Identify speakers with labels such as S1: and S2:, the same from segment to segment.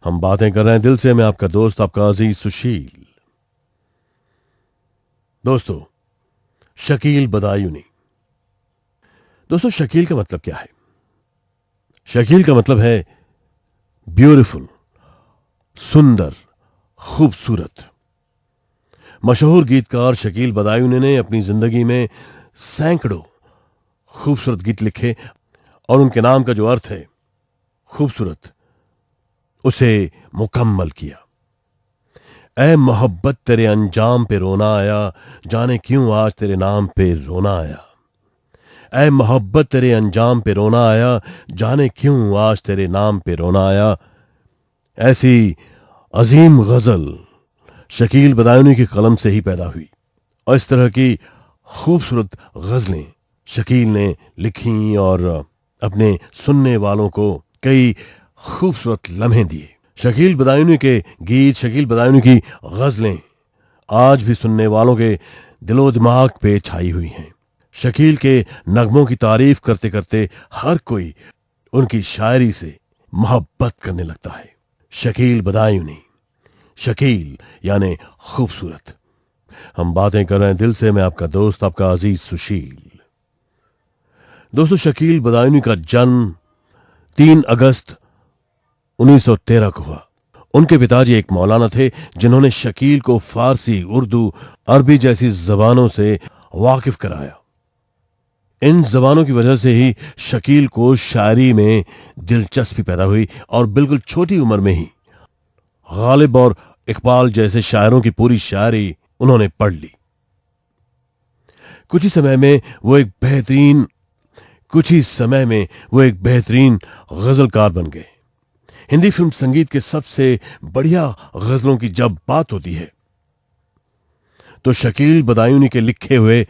S1: हम बातें कर रहे हैं दिल से। मैं आपका दोस्त, आपका अजीज सुशील। दोस्तों, शकील बदायूनी। दोस्तों, शकील का मतलब क्या है? शकील का मतलब है ब्यूटीफुल, सुंदर, खूबसूरत। मशहूर गीतकार शकील बदायूनी ने अपनी जिंदगी में सैकड़ों खूबसूरत गीत लिखे और उनके नाम का जो अर्थ है खूबसूरत, उसे मुकम्मल किया। ऐ मोहब्बत तेरे अंजाम पे रोना आया, जाने क्यों आज तेरे नाम पे रोना आया। ऐ मोहब्बत तेरे अंजाम पे रोना आया, जाने क्यों आज तेरे नाम पे रोना आया। ऐसी अजीम गजल शकील बदायूनी की कलम से ही पैदा हुई और इस तरह की खूबसूरत गजलें शकील ने लिखी और अपने सुनने वालों को कई खूबसूरत लम्हे दिए। शकील बदायूनी के गीत, शकील बदायूनी की गजलें आज भी सुनने वालों के दिलो दिमाग पे छाई हुई हैं। शकील के नगमों की तारीफ करते करते हर कोई उनकी शायरी से मोहब्बत करने लगता है। शकील बदायूनी, शकील यानी खूबसूरत। हम बातें कर रहे हैं दिल से। मैं आपका दोस्त, आपका अजीज सुशील। दोस्तों, शकील बदायूनी का जन्म 3 अगस्त 1913 को हुआ। उनके पिताजी एक मौलाना थे जिन्होंने शकील को फारसी, उर्दू, अरबी जैसी जबानों से वाकिफ कराया। इन जबानों की वजह से ही शकील को शायरी में दिलचस्पी पैदा हुई और बिल्कुल छोटी उम्र में ही गालिब और इकबाल जैसे शायरों की पूरी शायरी उन्होंने पढ़ ली। कुछ ही समय में वो एक बेहतरीन गजलकार बन गए। हिंदी फिल्म संगीत के सबसे बढ़िया गजलों की जब बात होती है तो शकील बदायूनी के लिखे हुए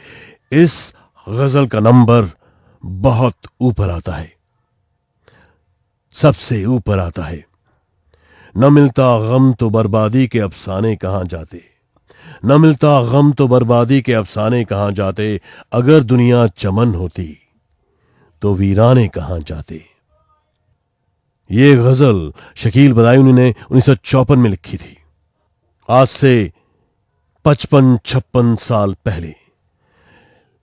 S1: इस गजल का नंबर बहुत ऊपर आता है, सबसे ऊपर आता है। न मिलता गम तो बर्बादी के अफसाने कहां जाते, न मिलता गम तो बर्बादी के अफसाने कहां जाते, अगर दुनिया चमन होती तो वीराने कहां जाते। ये गजल शकील बदायूनी ने 1954 में लिखी थी, आज से 55-56 साल पहले।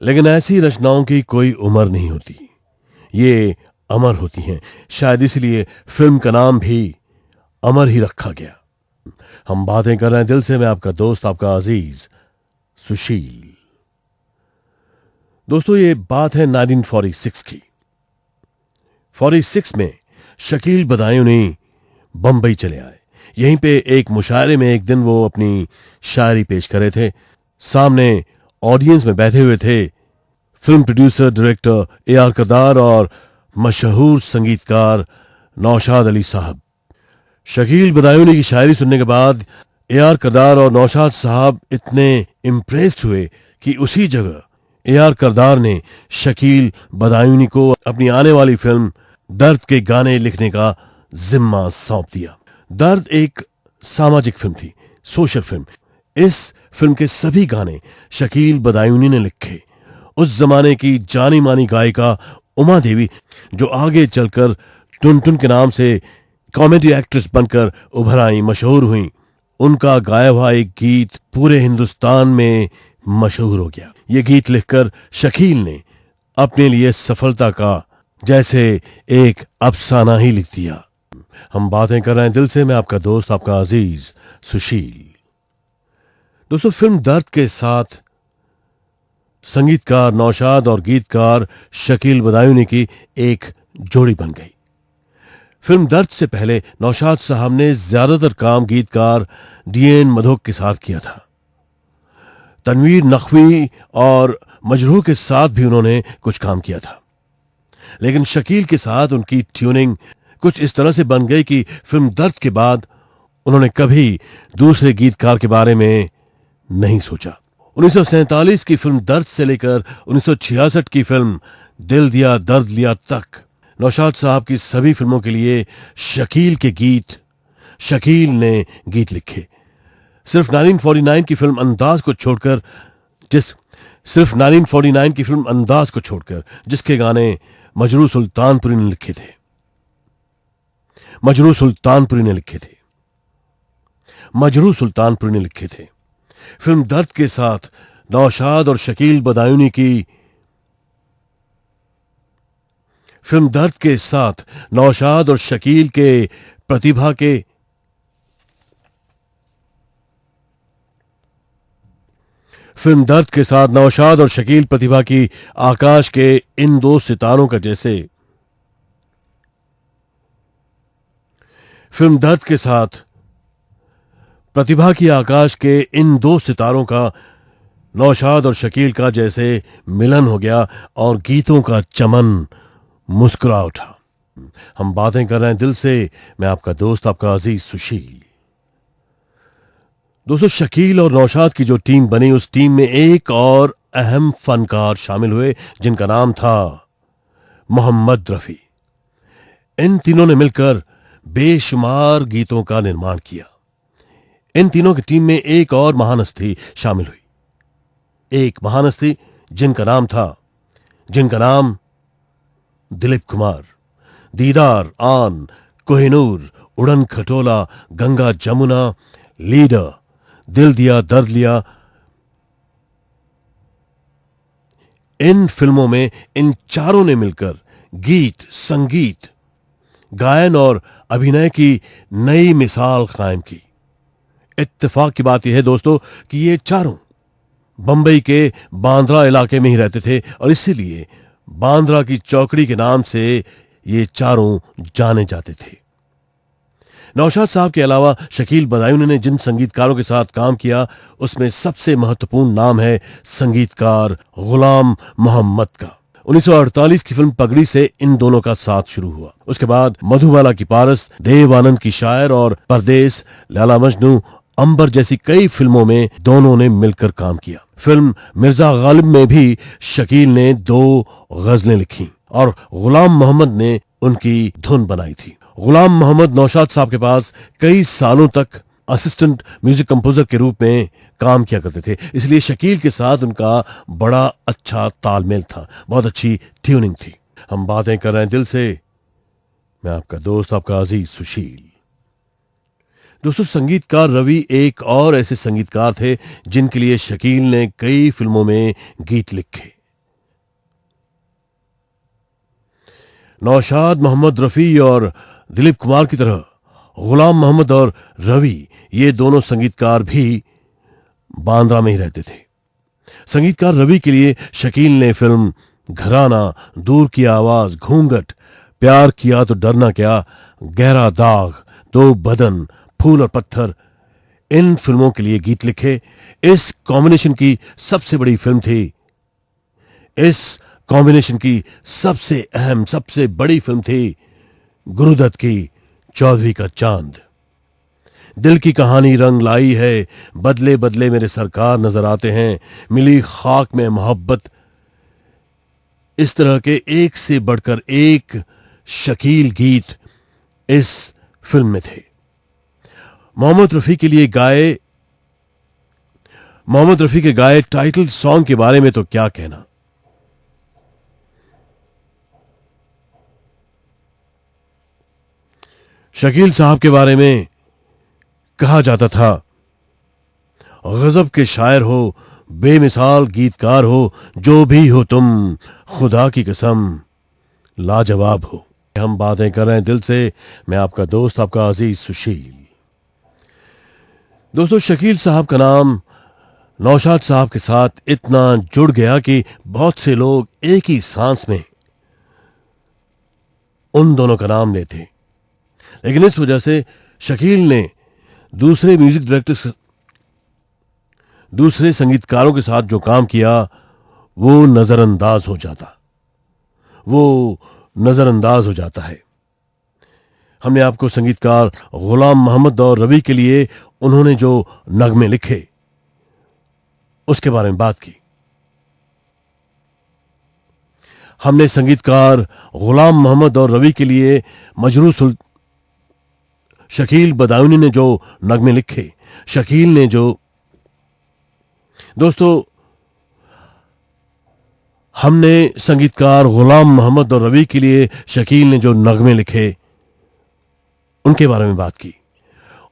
S1: लेकिन ऐसी रचनाओं की कोई उम्र नहीं होती, ये अमर होती हैं। शायद इसलिए फिल्म का नाम भी अमर ही रखा गया। हम बातें कर रहे हैं दिल से। मैं आपका दोस्त, आपका अजीज सुशील। दोस्तों, ये बात है 1946 की। 46 में शकील बदायूनी बंबई चले आए। यहीं पे एक मुशायरे में एक दिन वो अपनी शायरी पेश कर रहे थे। सामने ऑडियंस में बैठे हुए थे फिल्म प्रोड्यूसर, डायरेक्टर AR करदार और मशहूर संगीतकार नौशाद अली साहब। शकील बदायूनी की शायरी सुनने के बाद AR करदार और नौशाद साहब इतने इम्प्रेस्ड हुए कि उसी जगह AR करदार ने शकील बदायूनी को अपनी आने वाली फिल्म दर्द के गाने लिखने का जिम्मा सौंप दिया। दर्द एक सामाजिक फिल्म थी, सोशल फिल्म। इस फिल्म के सभी गाने शकील बदायूनी ने लिखे। उस जमाने की जानी मानी गायिका उमा देवी, जो आगे चलकर टुनटुन के नाम से कॉमेडी एक्ट्रेस बनकर उभर आई, मशहूर हुई, उनका गाया हुआ एक गीत पूरे हिंदुस्तान में मशहूर हो गया। ये गीत लिखकर शकील ने अपने लिए सफलता का जैसे एक अफसाना ही लिख दिया। हम बातें कर रहे हैं दिल से। मैं आपका दोस्त, आपका अजीज सुशील। दोस्तों, फिल्म दर्द के साथ संगीतकार नौशाद और गीतकार शकील बदायूनी की एक जोड़ी बन गई। फिल्म दर्द से पहले नौशाद साहब ने ज्यादातर काम गीतकार DN मधोक के साथ किया था। तनवीर नकवी और मजरूह के साथ भी उन्होंने कुछ काम किया था। लेकिन शकील के साथ उनकी ट्यूनिंग कुछ इस तरह से बन गई कि फिल्म दर्द के बाद उन्होंने कभी दूसरे गीतकार के बारे में नहीं सोचा। 1947 की फिल्म दर्द से लेकर 1966 की फिल्म दिल दिया दर्द लिया तक नौशाद साहब की सभी फिल्मों के लिए शकील ने गीत लिखे। सिर्फ 1949 की फिल्म अंदाज को छोड़कर जिसके गाने मजरूह सुल्तानपुरी ने लिखे थे। मजरू सुल्तानपुरी ने लिखे थे। फिल्म दर्द के साथ नौशाद और शकील बदायूनी की फिल्म दर्द के साथ नौशाद और शकील के प्रतिभा के फिल्म दर्द के साथ नौशाद और शकील प्रतिभा की आकाश के इन दो सितारों का जैसे फिल्म दर्द के साथ प्रतिभा की आकाश के इन दो सितारों का नौशाद और शकील का जैसे मिलन हो गया और गीतों का चमन मुस्कुरा उठा। हम बातें कर रहे हैं दिल से, मैं आपका दोस्त, आपका अजीज सुशील। दोस्तों, शकील और नौशाद की जो टीम बनी, उस टीम में एक और अहम फनकार शामिल हुए जिनका नाम था मोहम्मद रफी। इन तीनों ने मिलकर बेशुमार गीतों का निर्माण किया। इन तीनों की टीम में एक और महान हस्ती शामिल हुई, एक महान हस्ती जिनका नाम दिलीप कुमार। दीदार, आन, कोहिनूर, उड़न खटोला, गंगा जमुना, लीडर, दिल दिया दर्द लिया, इन फिल्मों में इन चारों ने मिलकर गीत, संगीत, गायन और अभिनय की नई मिसाल कायम की। इत्तेफाक की बात यह है दोस्तों कि ये चारों बंबई के बांद्रा इलाके में ही रहते थे और इसीलिए बांद्रा की चौकड़ी के नाम से ये चारों जाने जाते थे। नौशाद साहब के अलावा शकील बदायूनी ने जिन संगीतकारों के साथ काम किया, उसमें सबसे महत्वपूर्ण नाम है संगीतकार गुलाम मोहम्मद का। 1948 की फिल्म पगड़ी से इन दोनों का साथ शुरू हुआ। उसके बाद मधुबाला की पारस, देव आनंद की शायर और परदेस, लैला मजनू, अंबर जैसी कई फिल्मों में दोनों ने मिलकर काम किया। फिल्म मिर्जा गालिब में भी शकील ने 2 गजलें लिखी और गुलाम मोहम्मद ने उनकी धुन बनाई थी। गुलाम मोहम्मद नौशाद साहब के पास कई सालों तक असिस्टेंट म्यूजिक कंपोजर के रूप में काम किया करते थे, इसलिए शकील के साथ उनका बड़ा अच्छा तालमेल था, बहुत अच्छी ट्यूनिंग थी। हम बातें कर रहे हैं दिल से, मैं आपका दोस्त, आपका अजीज सुशील। दोस्तों, संगीतकार रवि एक और ऐसे संगीतकार थे जिनके लिए शकील ने कई फिल्मों में गीत लिखे। नौशाद, मोहम्मद रफी और दिलीप कुमार की तरह गुलाम मोहम्मद और रवि, ये दोनों संगीतकार भी बांद्रा में ही रहते थे। संगीतकार रवि के लिए शकील ने फिल्म घराना, दूर की आवाज, घूंघट, प्यार किया तो डरना क्या, गहरा दाग, दो बदन, फूल और पत्थर, इन फिल्मों के लिए गीत लिखे। इस कॉम्बिनेशन की सबसे बड़ी फिल्म थी, इस कॉम्बिनेशन की सबसे अहम, सबसे बड़ी फिल्म थी गुरुदत्त की चौधरी का चांद। दिल की कहानी रंग लाई है, बदले बदले मेरे सरकार नजर आते हैं, मिली खाक में मोहब्बत, इस तरह के एक से बढ़कर एक शकील गीत इस फिल्म में थे। मोहम्मद रफी के गाए टाइटल सॉन्ग के बारे में तो क्या कहना। शकील साहब के बारे में कहा जाता था, गजब के शायर हो, बेमिसाल गीतकार हो, जो भी हो तुम, खुदा की कसम लाजवाब हो। हम बातें कर रहे हैं दिल से, मैं आपका दोस्त, आपका अजीज सुशील। दोस्तों, शकील साहब का नाम नौशाद साहब के साथ इतना जुड़ गया कि बहुत से लोग एक ही सांस में उन दोनों का नाम लेते। लेकिन इस वजह से शकील ने दूसरे म्यूजिक डायरेक्टर्स, दूसरे संगीतकारों के साथ जो काम किया वो नजरअंदाज हो जाता है। हमने आपको संगीतकार गुलाम मोहम्मद और रवि के लिए उन्होंने जो नगमे लिखे उसके बारे में बात की। हमने संगीतकार गुलाम मोहम्मद और रवि के लिए शकील बदायूनी ने जो नगमे लिखे, शकील ने जो, दोस्तों, हमने संगीतकार गुलाम मोहम्मद और रवि के लिए शकील ने जो नगमे लिखे उनके बारे में बात की।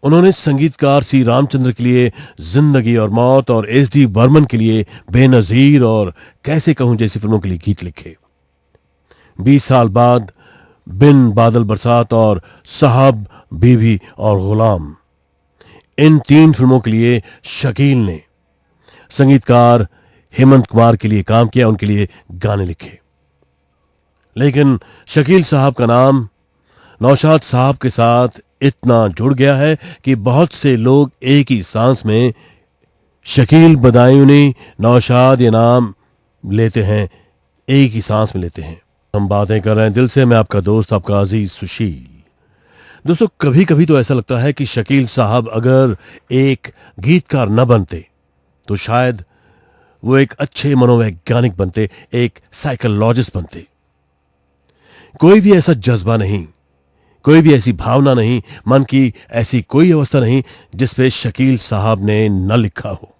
S1: उन्होंने संगीतकार सी रामचंद्र के लिए जिंदगी और मौत और एस.डी. बर्मन के लिए बेनजीर और कैसे कहूं जैसी फिल्मों के लिए गीत लिखे। 20 साल बाद बिन बादल बरसात और साहब, बीवी और गुलाम, इन 3 फिल्मों के लिए शकील ने संगीतकार हेमंत कुमार के लिए काम किया, उनके लिए गाने लिखे। लेकिन शकील साहब का नाम नौशाद साहब के साथ इतना जुड़ गया है कि बहुत से लोग एक ही सांस में शकील बदायूनी, नौशाद ये नाम लेते हैं, एक ही सांस में लेते हैं। हम बातें कर रहे हैं दिल से, मैं आपका दोस्त, आपका अजीज सुशील। दोस्तों, कभी कभी तो ऐसा लगता है कि शकील साहब अगर एक गीतकार न बनते तो शायद वो एक अच्छे मनोवैज्ञानिक बनते, एक साइकोलॉजिस्ट बनते। कोई भी ऐसा जज्बा नहीं, कोई भी ऐसी भावना नहीं, मन की ऐसी कोई अवस्था नहीं जिस पे शकील साहब ने न लिखा हो,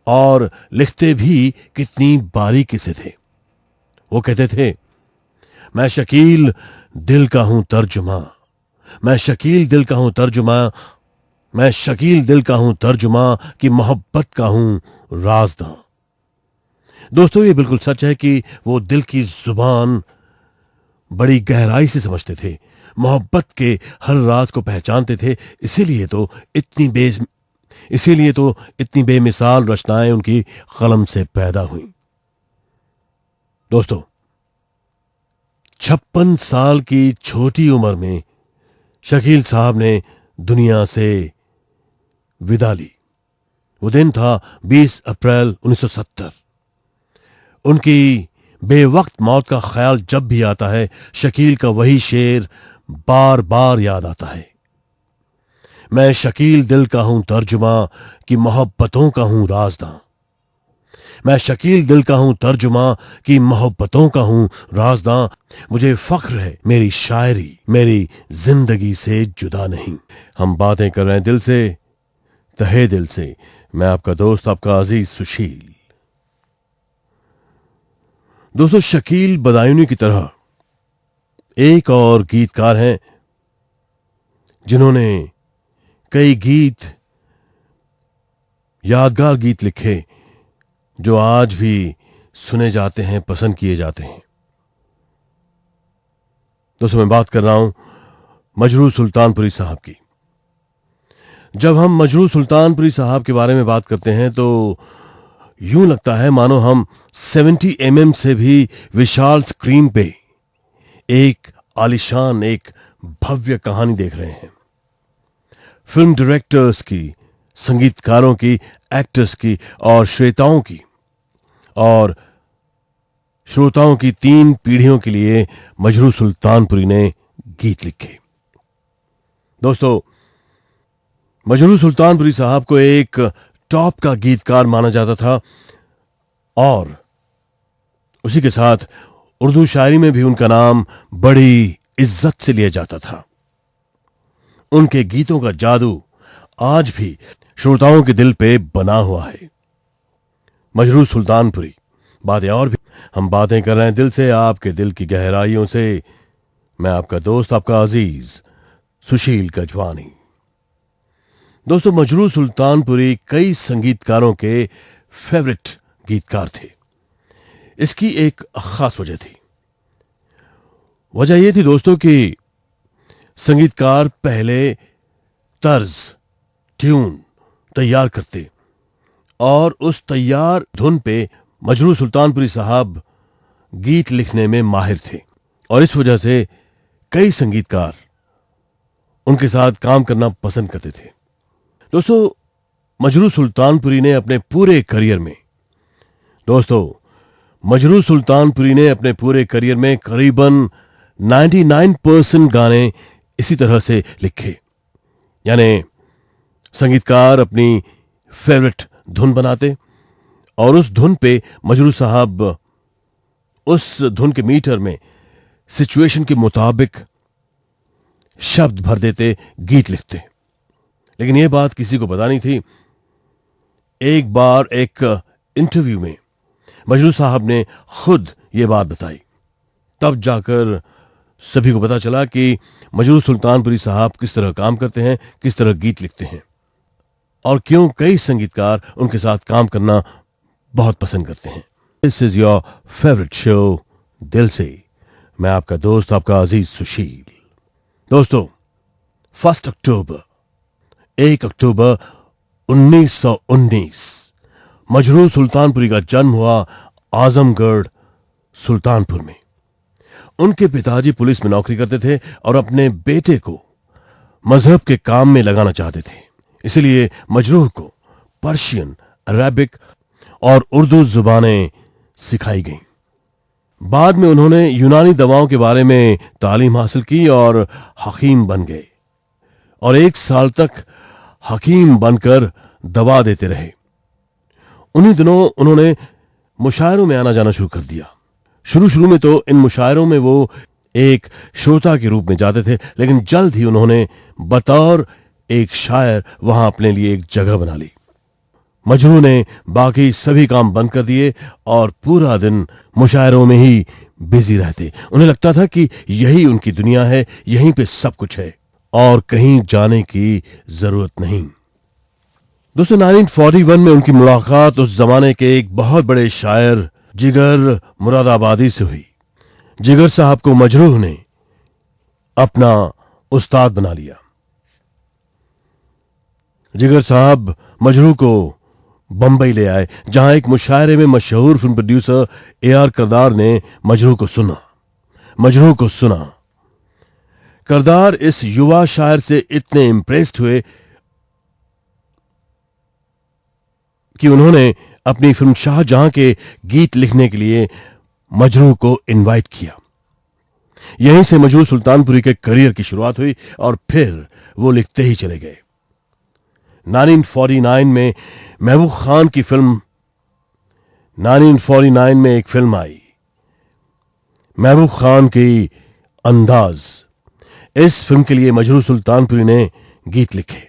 S1: और लिखते भी कितनी बारीकी से थे। वो कहते थे, मैं शकील दिल का हूं तर्जुमा, मैं शकील दिल का हूं तर्जुमा, मैं शकील दिल का हूं तर्जुमा कि मोहब्बत का हूं राज़दां। दोस्तों, ये बिल्कुल सच है कि वो दिल की जुबान बड़ी गहराई से समझते थे, मोहब्बत के हर राज को पहचानते थे। इसीलिए तो इतनी बेमिसाल रचनाएं उनकी कलम से पैदा हुई। दोस्तों, 56 साल की छोटी उम्र में शकील साहब ने दुनिया से विदा ली। वो दिन था 20 अप्रैल 1970। उनकी बेवक्त मौत का ख्याल जब भी आता है, शकील का वही शेर बार बार याद आता है, मैं शकील दिल का हूं तर्जुमा कि मोहब्बतों का हूं राज़दां। मैं शकील दिल का हूं तर्जुमा कि मोहब्बतों का हूं राज़दां। मुझे फख्र है मेरी शायरी मेरी जिंदगी से जुदा नहीं। हम बातें कर रहे हैं दिल से, तहे दिल से, मैं आपका दोस्त, आपका अजीज सुशील। दोस्तों, शकील बदायूनी की तरह एक और गीतकार हैं जिन्होंने कई गीत, यादगार गीत लिखे जो आज भी सुने जाते हैं, पसंद किए जाते हैं। दोस्तों, मैं बात कर रहा हूं मजरूह सुल्तानपुरी साहब की। जब हम मजरूह सुल्तानपुरी साहब के बारे में बात करते हैं तो यूं लगता है मानो हम 70 mm से भी विशाल स्क्रीन पे एक आलिशान, एक भव्य कहानी देख रहे हैं। फिल्म डायरेक्टर्स की, संगीतकारों की, एक्टर्स की और श्रोताओं की 3 पीढ़ियों के लिए मजरूह सुल्तानपुरी ने गीत लिखे। दोस्तों, मजरूह सुल्तानपुरी साहब को एक टॉप का गीतकार माना जाता था और उसी के साथ उर्दू शायरी में भी उनका नाम बड़ी इज्जत से लिया जाता था। उनके गीतों का जादू आज भी श्रोताओं के दिल पे बना हुआ है। मजरूह सुल्तानपुरी, बातें और भी। हम बातें कर रहे हैं दिल से, आपके दिल की गहराइयों से, मैं आपका दोस्त, आपका अजीज सुशील गजवानी। दोस्तों, मजरूह सुल्तानपुरी कई संगीतकारों के फेवरेट गीतकार थे। इसकी एक खास वजह थी। वजह यह थी दोस्तों कि संगीतकार पहले तर्ज, ट्यून तैयार करते और उस तैयार धुन पे मजरूह सुल्तानपुरी साहब गीत लिखने में माहिर थे, और इस वजह से कई संगीतकार उनके साथ काम करना पसंद करते थे। दोस्तों, मजरूह सुल्तानपुरी ने अपने पूरे करियर में करीबन 99% गाने इसी तरह से लिखे। यानी संगीतकार अपनी फेवरेट धुन बनाते और उस धुन पे मजरूह साहब उस धुन के मीटर में सिचुएशन के मुताबिक शब्द भर देते, गीत लिखते। लेकिन यह बात किसी को पता नहीं थी। एक बार एक इंटरव्यू में मजरूह साहब ने खुद यह बात बताई। तब जाकर सभी को पता चला कि मजरूह सुल्तानपुरी साहब किस तरह काम करते हैं, किस तरह गीत लिखते हैं और क्यों कई संगीतकार उनके साथ काम करना बहुत पसंद करते हैं। This is your favourite show दिल से, मैं आपका दोस्त, आपका अजीज सुशील। दोस्तों, 1 अक्टूबर 1 अक्टूबर 1919 मजरूह सुल्तानपुरी का जन्म हुआ आजमगढ़ सुल्तानपुर में। उनके पिताजी पुलिस में नौकरी करते थे और अपने बेटे को मजहब के काम में लगाना चाहते थे, इसलिए मजरूह को पर्शियन, अरबिक और उर्दू जुबानें सिखाई गईं। बाद में उन्होंने यूनानी दवाओं के बारे में तालीम हासिल की और हकीम बन गए और 1 साल तक हकीम बनकर दवा देते रहे। उन्हीं दिनों उन्होंने मुशायरों में आना जाना शुरू कर दिया। शुरू में तो इन मुशायरों में वो एक श्रोता के रूप में जाते थे, लेकिन जल्द ही उन्होंने बतौर एक शायर वहां अपने लिए एक जगह बना ली। मजरूह ने बाकी सभी काम बंद कर दिए और पूरा दिन मुशायरों में ही बिजी रहते। उन्हें लगता था कि यही उनकी दुनिया है, यहीं पे सब कुछ है और कहीं जाने की जरूरत नहीं। दोस्तों, 1941 में उनकी मुलाकात उस जमाने के एक बहुत बड़े शायर जिगर मुरादाबादी से हुई। जिगर साहब को मजरूह ने अपना उस्ताद बना लिया। जिगर साहब मजरूह को बंबई ले आए, जहां एक मुशायरे में मशहूर फिल्म प्रोड्यूसर AR करदार ने मजरूह को सुना। करदार इस युवा शायर से इतने इंप्रेस्ड हुए कि उन्होंने अपनी फिल्म शाहजहां के गीत लिखने के लिए मजरूह को इनवाइट किया। यहीं से मजरूह सुल्तानपुरी के करियर की शुरुआत हुई और फिर वो लिखते ही चले गए। 1949 में महबूब खान की फिल्म 1949 में एक फिल्म आई, महबूब खान की अंदाज। इस फिल्म के लिए मजरूह सुल्तानपुरी ने गीत लिखे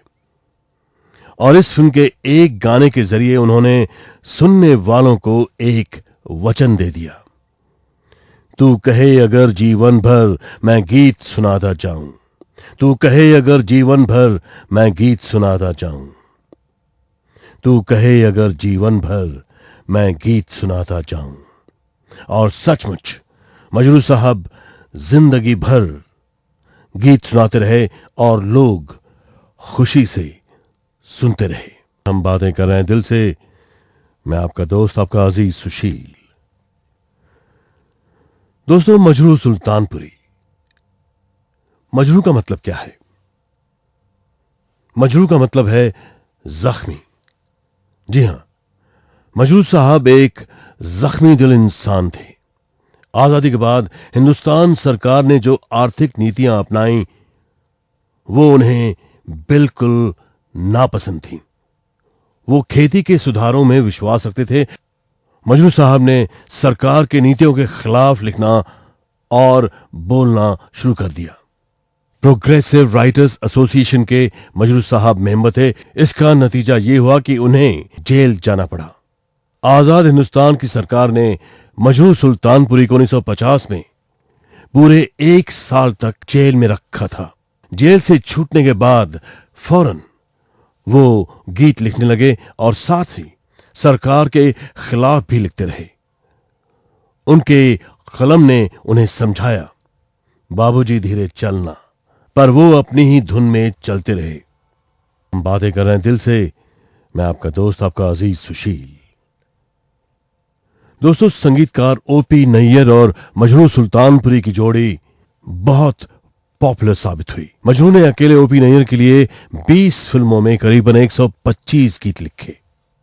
S1: और इस फिल्म के एक गाने के जरिए उन्होंने सुनने वालों को एक वचन दे दिया, तू कहे अगर जीवन भर मैं गीत सुनाता जाऊं, तू कहे अगर जीवन भर मैं गीत सुनाता जाऊं, तू कहे अगर जीवन भर मैं गीत सुनाता जाऊं। और सचमुच मजरूह साहब जिंदगी भर गीत सुनाते रहे और लोग खुशी से सुनते रहे। हम बातें कर रहे हैं दिल से, मैं आपका दोस्त, आपका अजीज सुशील। दोस्तों, मजरूह सुल्तानपुरी, मजरूह का मतलब क्या है? मजरूह का मतलब है जख्मी। जी हां, मजरूह साहब एक जख्मी दिल इंसान थे। आजादी के बाद हिंदुस्तान सरकार ने जो आर्थिक नीतियां अपनाई वो उन्हें बिल्कुल नापसंद थी। वो खेती के सुधारों में विश्वास रखते थे। मजरूह साहब ने सरकार के नीतियों के खिलाफ लिखना और बोलना शुरू कर दिया। प्रोग्रेसिव राइटर्स एसोसिएशन के मजरूह साहब मेंबर थे। इसका नतीजा यह हुआ कि उन्हें जेल जाना पड़ा। आजाद हिंदुस्तान की सरकार ने मजरूह सुल्तानपुरी को 1950 में पूरे 1 साल तक जेल में रखा था। जेल से छूटने के बाद फौरन वो गीत लिखने लगे और साथ ही सरकार के खिलाफ भी लिखते रहे। उनके कलम ने उन्हें समझाया, बाबूजी धीरे चलना, पर वो अपनी ही धुन में चलते रहे। हम बातें कर रहे हैं दिल से, मैं आपका दोस्त, आपका अजीज सुशील। दोस्तों, संगीतकार OP नैयर और मजरूह सुल्तानपुरी की जोड़ी बहुत पॉपुलर साबित हुई। मजरूह ने अकेले OP नैयर के लिए 20 फिल्मों में करीबन 125 गीत लिखे।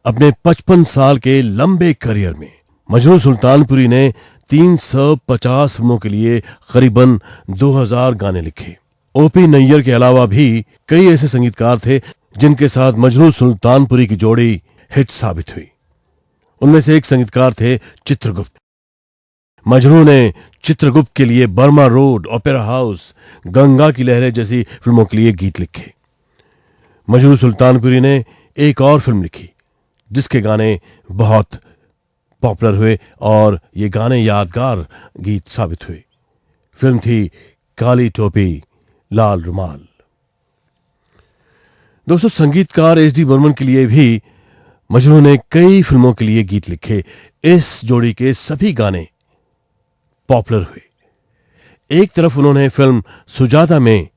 S1: अपने 55 साल के लंबे करियर में मजरूह सुल्तानपुरी ने 350 फिल्मों के लिए करीबन 2000 गाने लिखे। OP नैयर के अलावा भी कई ऐसे संगीतकार थे जिनके साथ मजरूह सुल्तानपुरी की जोड़ी हिट साबित हुई। उनमें से एक संगीतकार थे चित्रगुप्त। मजरूह ने चित्रगुप्त के लिए Burma road, opera house, Ganga की लहरें जैसी फिल्मों के लिए गीत लिखे। मजरूह सुल्तानपुरी ने एक और फिल्म लिखी जिसके गाने बहुत पॉपुलर हुए और ये गाने यादगार गीत साबित हुए। फिल्म थी काली टोपी लाल रुमाल। दोस्तों, संगीतकार एस डी बर्मन के लिए भी मजनू ने कई फिल्मों के लिए गीत लिखे। इस जोड़ी के सभी गाने पॉपुलर हुए। एक तरफ उन्होंने फिल्म सुजाता में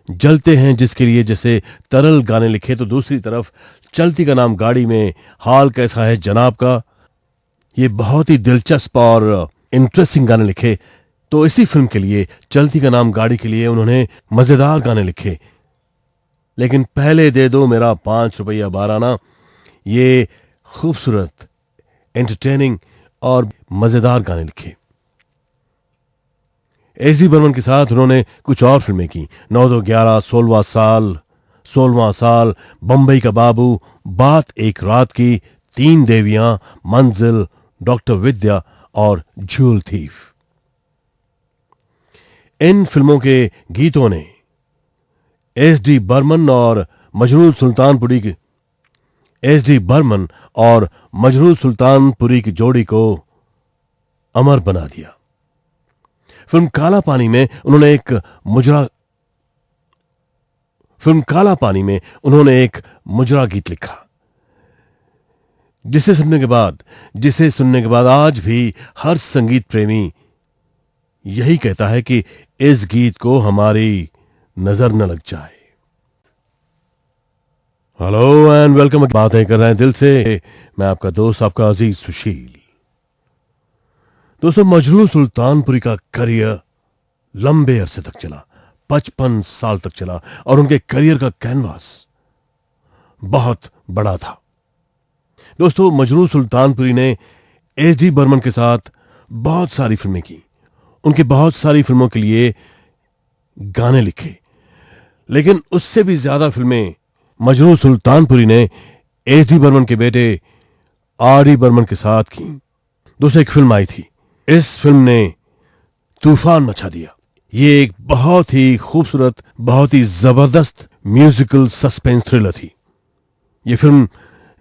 S1: जलते हैं जिसके लिए जैसे तरल गाने लिखे, तो दूसरी तरफ चलती का नाम गाड़ी में हाल कैसा है जनाब का ये बहुत ही दिलचस्प और इंटरेस्टिंग गाने लिखे। तो इसी फिल्म के लिए, चलती का नाम गाड़ी के लिए, उन्होंने मजेदार गाने लिखे। लेकिन पहले दे दो मेरा 5 रुपया 12 आना, ये खूबसूरत, एंटरटेनिंग और मजेदार गाने लिखे। एस डी बर्मन के साथ उन्होंने कुछ और फिल्में की। 9-2-11, 16वां साल, बंबई का बाबू, बात एक रात की, 3 देवियां, मंजिल, डॉक्टर विद्या और जूल थीफ। इन फिल्मों के गीतों ने एस डी बर्मन और मजरूर सुल्तानपुरी की जोड़ी को अमर बना दिया। फिल्म काला पानी में उन्होंने एक मुजरा गीत लिखा, जिसे सुनने के बाद आज भी हर संगीत प्रेमी यही कहता है कि इस गीत को हमारी नजर न लग जाए। Hello and welcome. बातें कर रहे हैं दिल से, मैं आपका दोस्त, आपका अजीज सुशील। दोस्तों, मजरूर सुल्तानपुरी का करियर लंबे अरसे तक चला, 55 साल तक चला, और उनके करियर का कैनवास बहुत बड़ा था। दोस्तों, मजरूर सुल्तानपुरी ने एस डी बर्मन के साथ बहुत सारी फिल्में की, उनकी बहुत सारी फिल्मों के लिए गाने लिखे, लेकिन उससे भी ज्यादा फिल्में मजरूर सुल्तानपुरी ने एस डी बर्मन के बेटे आर डी बर्मन के साथ की। दोस्तों, एक फिल्म आई थी, इस फिल्म ने तूफान मचा दिया। ये एक बहुत ही खूबसूरत, बहुत ही जबरदस्त म्यूजिकल सस्पेंस थ्रिलर थी। ये फिल्म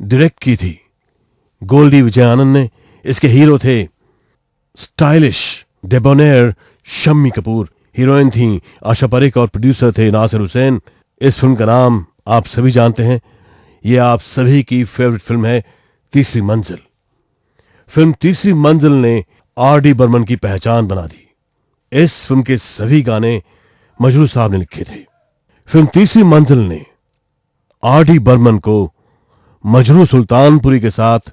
S1: डायरेक्ट की थी गोल्डी विजय आनंद ने। इसके हीरो थे स्टाइलिश डेबोनेयर शम्मी कपूर, हीरोइन थी आशा परेख और प्रोड्यूसर थे नासिर हुसैन। इस फिल्म का नाम आप सभी जानते हैं, यह आप सभी की फेवरेट फिल्म है, तीसरी मंजिल। फिल्म तीसरी मंजिल ने आर डी बर्मन की पहचान बना दी। इस फिल्म के सभी गाने मजरूर साहब ने लिखे थे। फिल्म तीसरी मंजिल ने आर डी बर्मन को मजरूर सुल्तानपुरी के साथ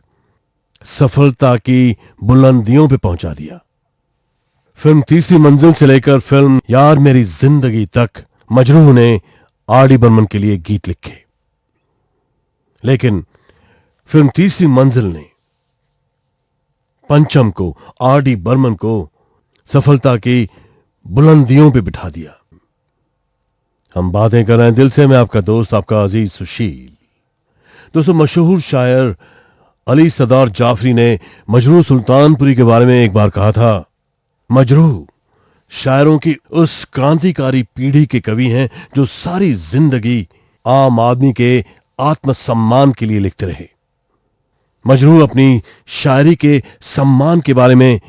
S1: सफलता की बुलंदियों पे पहुंचा दिया। फिल्म तीसरी मंजिल से लेकर फिल्म यार मेरी जिंदगी तक मजरूर ने आर डी बर्मन के लिए गीत लिखे, लेकिन फिल्म तीसरी मंजिल ने पंचम को, आर डी बर्मन को सफलता की बुलंदियों पे बिठा दिया। हम बातें कर रहे हैं दिल से, मैं आपका दोस्त, आपका अजीज सुशील। दोस्तों, मशहूर शायर अली सदार जाफरी ने मजरूर सुल्तानपुरी के बारे में एक बार कहा था, मजरूर शायरों की उस क्रांतिकारी पीढ़ी के कवि हैं जो सारी जिंदगी आम आदमी के आत्मसम्मान के लिए लिखते रहे। मजरूर अपनी शायरी के सम्मान के बारे में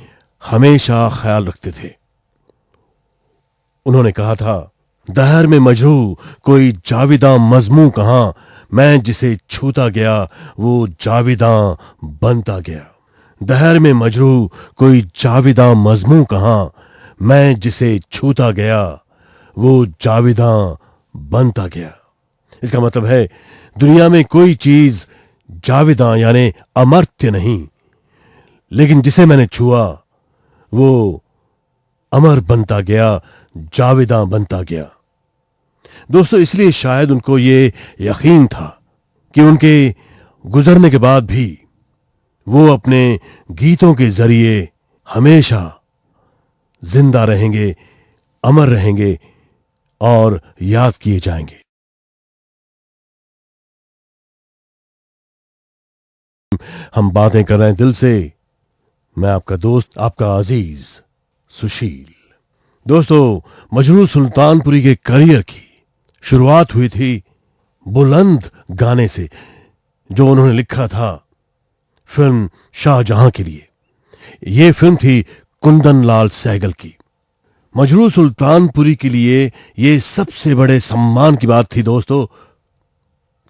S1: हमेशा ख्याल रखते थे। उन्होंने कहा था, दहर में मजरूर कोई जाविदां मजमू कहां, मैं जिसे छूता गया वो जाविदां बनता गया। दहर में मजरूर कोई जाविदां मजमू कहां, मैं जिसे छूता गया वो जाविदां बनता गया। इसका मतलब है, दुनिया में कोई चीज जाविदां यानी अमर्त्य नहीं, लेकिन जिसे मैंने छुआ वो अमर बनता गया, जाविदां बनता गया। दोस्तों, इसलिए शायद उनको ये यकीन था कि उनके गुजरने के बाद भी वो अपने गीतों के जरिए हमेशा जिंदा रहेंगे, अमर रहेंगे और याद किए जाएंगे। हम बातें कर रहे हैं दिल से, मैं आपका दोस्त, आपका अजीज सुशील। दोस्तों, मजरूर सुल्तानपुरी के करियर की शुरुआत हुई थी बुलंद गाने से, जो उन्होंने लिखा था फिल्म शाहजहां के लिए। यह फिल्म थी कुंदन लाल सहगल की। मजरू सुल्तानपुरी के लिए यह सबसे बड़े सम्मान की बात थी दोस्तों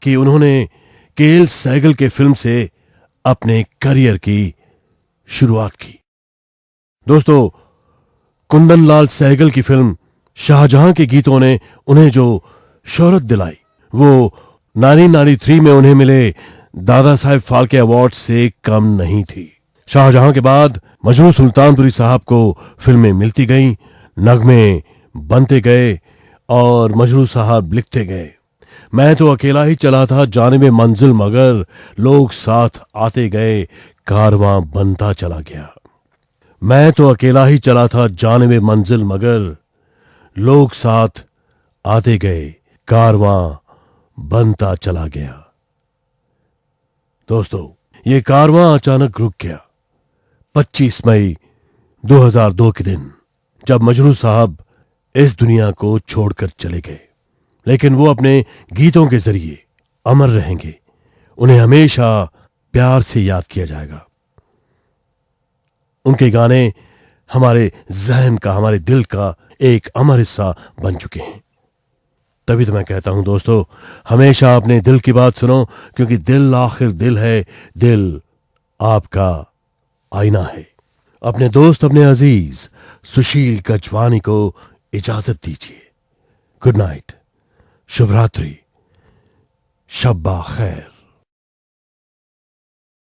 S1: कि उन्होंने केएल सहगल के फिल्म से अपने करियर की शुरुआत की। दोस्तों, कुंदन लाल सहगल की फिल्म शाहजहां के गीतों ने उन्हें जो शोहरत दिलाई वो 1993 में उन्हें मिले दादा साहेब फाल्के अवार्ड से कम नहीं थी। शाहजहां के बाद मजरू सुल्तानपुरी साहब को फिल्में मिलती गईं, नगमे बनते गए और मजरू साहब लिखते गए। मैं तो अकेला ही चला था जानिबे मंजिल मगर लोग साथ आते गए, कारवां बनता चला गया। मैं तो अकेला ही चला था जानिबे मंजिल मगर लोग साथ आते गए, कारवां बनता चला गया। दोस्तों, ये कारवां अचानक रुक गया 25 मई 2002 के दिन, जब मजरू साहब इस दुनिया को छोड़कर चले गए। लेकिन वो अपने गीतों के जरिए अमर रहेंगे। उन्हें हमेशा प्यार से याद किया जाएगा। उनके गाने हमारे जहन का, हमारे दिल का एक अमर हिस्सा बन चुके हैं। तभी तो मैं कहता हूं दोस्तों, हमेशा अपने दिल की बात सुनो, क्योंकि दिल आखिर दिल है, दिल आपका आईना है। अपने दोस्त, अपने अजीज सुशील गजवानी को इजाजत दीजिए। गुड नाइट, शुभ रात्रि, शब्बा खैर।